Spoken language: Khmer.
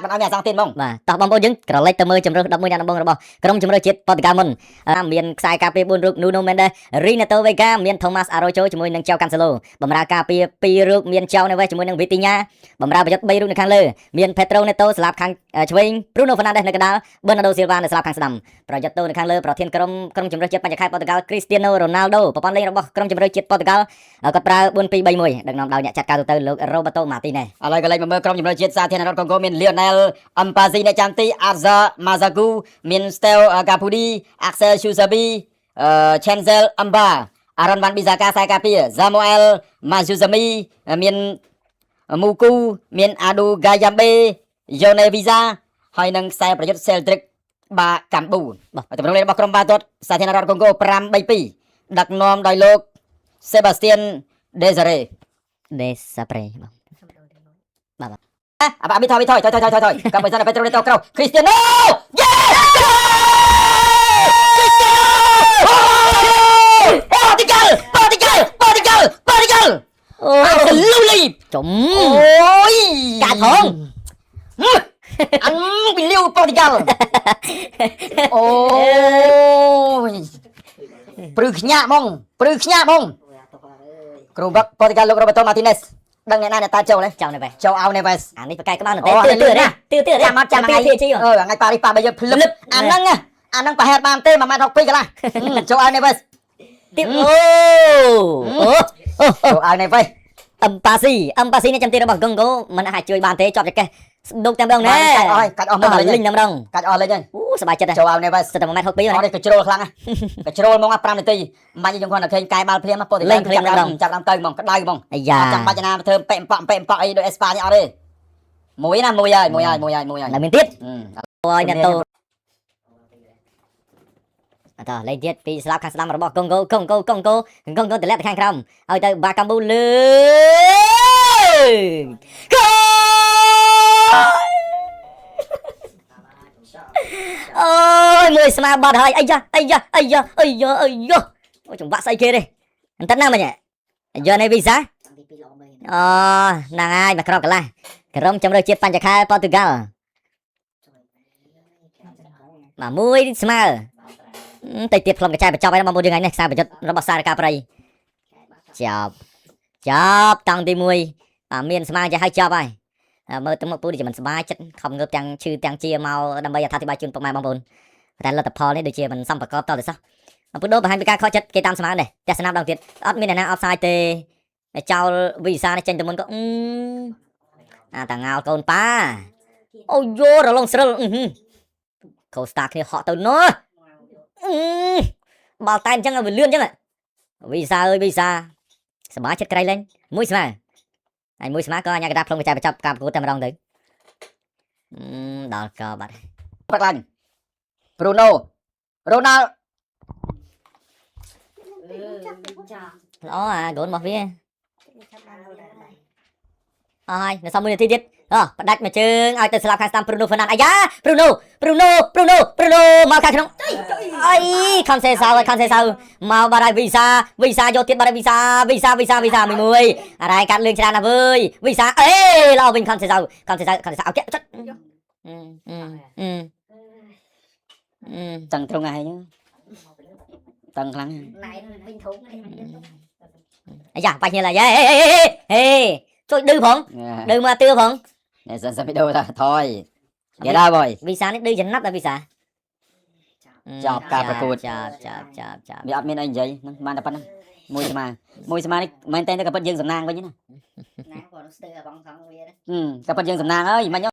มันเอาเนี่ยสองตีนมง បាទតោះបងប្អូនយើងក្រឡេកទៅមើលជំរឿ11អ្នកដំបងរបស់ក្រុមជំរឿជាតិប៉ូទុយហ្គាល់មុនមានខ្សែការពារ4រូប Nuno Mendes Renato Veiga មាន Thomas Araujo ជាមួយនឹង João Cancelo បម្រើការពារ2រូបមាន João Neves ជាមួយនឹង Vitinha បម្រើប្រយុទ្ធ3រូបនៅខាងលើមាន Pedro Neto ស្លាប់ខាងឆ្វេង Bruno Fernandes នៅកណ្ដាល Bernardo Silva នៅស្លាប់ខាងស្ដាំប្រយុទ្ធទៅនៅខាងលើប្រធានក្រុមជំរឿជាតិបញ្ញខេត្តប៉ូទុយហ្គាល់ Cristiano Ronaldo ប្រព័ន្ធលេងរបស់ក្រុមជំរឿជាតិប៉ូទុយហ្គាល់គាត់ប្រើ4-2-3-1ដឹកនាំដោយអ្នកចាត់ការទូទៅលោក Roberto Martinez ឥឡូវក៏លេខមកមើលក្រុមជំរឿជាតិសាធារណរដ្ឋកុងហ្គោមាន Lionel Mpazi អ្នកចាំទី Arza Mazagu មាន Stel Kapudi Axel Chusabi Chancel Amba Aaron Van Bissaka ខ្សែការពារ Samuel Mazuzami មាន Muku មាន Adu Gayambe Yone Visa ហើយនឹងខ្សែប្រយុទ្ធ Celtic បាកាំប៊ូតំណងលេខរបស់ក្រុមបាល់ទាត់សាធារណរដ្ឋកុងហ្គោ5-3-2ដឹកនាំដោយលោក Sebastian Desare បាទអាបាមីថយកំមិនសិនទៅត្រូវទៅក្រៅ Cristiano Portugal អូលូលី ចំ អូយ កាត់ផង អញពីលីវ Portugal អូយព្រឺខ្ញាក់ហ្មងគ្រូបឹក Portugal លោក Roberto Martinez ដឹងអ្នកណាអ្នកតាចូលទេ ចៅនេះបែ ចូលអោនេះបែ អានេះប្រកែកក្បាលនៅទឿចាំមកចាំថ្ងៃថ្ងៃប៉ារីសប៉ាបីយើងភ្លឹបអាហ្នឹងប្រហែលបានទេ1.62កន្លះចូលអោនេះបែ ទៀតអូ ចូលអោនេះបែ អឹមប៉ាស៊ីនេះចាំទីរបស់កុងហ្គោមិនអាចជួយបានទេជាប់ចកេះដុកតែម្ដងណែកាត់អស់មកលេងតែម្ដងកាត់អស់លេងហើយអូសប្បាយចិត្ត ចូលអោនេះបែ សិតតែ1.62ម៉ែត្រអត់ទេកជ្រុលខ្លាំងកជ្រុលហ្មង5នាទីមិនយើងគាត់តែឃើញកាយបាល់ភ្លាមពោះលេងភ្លាមចាប់ដល់ទៅហ្មងក្តៅហ្មង អាយ៉ា ចាំបាច់ណាធ្វើប៉ែប៉ក់អីដូចអេស្ប៉ាញអត់ទេមួយហើយ នៅមានទៀតអូយអ្នកតូអត់តលេងទៀតពីស្លាប់ខាងស្ដាំរបស់កុងហ្គោទម្លាក់ទៅខាងក្រោមឲ្យទៅបាកាំប៊ូលើកូអូយមួយស្មាបាត់ហើយអាយ៉ាអូចង្វាក់ស្អីគេទេអន្តិនណាមិញយកនេះវីសាអូហ្នឹងហើយមកក្រោកកន្លះក្រុមជំរឿជាតិបញ្ញខែប៉ូទុយហ្គាល់មកមួយស្មើតែទៀតផ្លុំកញ្ចែបញ្ចប់ហើយបងប្អូនយើងថ្ងៃនេះខ្សែប្រយុទ្ធរបស់សារការប្រៃចប់តាំងទី1បាទមានស្មើចេះហើយចប់ហើយមើលទៅមកពូនេះមិនសប្បាយចិត្តខំងើបទាំងឈឺទាំងជាមកដើម្បីអត្ថាធិប្បាយជូនពុកម៉ែបងប្អូនតែលទ្ធផលនេះដូចជាមិនសមប្រកបតទៅសោះបងប្អូនបង្ហាញពីការខកចិត្តគេតាមស្មើដែរតែស្នាមដងទៀតអត់មានអ្នកណាអត់សាយទេចោលវិសានេះចេញទៅមុនក៏អាតាងោលកូនប៉ាអូយោរលងស្រិលកូស្តាគ្នាហក់ទៅនោះបាល់តែអញ្ចឹងវាលឿនអញ្ចឹងវិសាអើយវិសាសប្បាយចិត្តក្រៃលេងមួយស្មើហើយមួយស្មើក៏អញ្ញាកដាផ្លុំកញ្ចែបញ្ចប់ការប្រកួតតែម្ដងទៅដល់កបាត់បាត់ឡើង Bruno Ronaldo ល្អអាកូនរបស់វាអស់ហើយនៅសល់1នាទីទៀតផ្ដាច់មួយជើងឲ្យទៅស្លាប់ខាងស្ដាំ Bruno Fernandes អាយ៉ា Bruno មកខាងក្នុងអីខំសេសៅមកបាត់ហើយវីសាយកទៀតបាត់ហើយវីសាមួយអរ៉ៃកាត់លឿងច្រើនណាស់វើយវីសាអេល្អវិញខំសេសៅអូខេចុចតឹងត្រង់ហើយតឹងខ្លាំងអាយ៉ាបាច់ញ៉ែឡាយហេជួយឌឺផងឌឺមកទឿផងនេះសិនវីដេអូថាថយគេដែរបយវីសានេះឌឺចំណាប់ដល់វីសាចប់ការប្រកួតចាប់វាអត់មានអីនិយាយហ្នឹងបានតែប៉ុណ្ណឹងមួយស្មានេះមែនតែក៏ពិតយើងសំណាងវិញណាក៏ពិតយើងសំណាងអើយមិន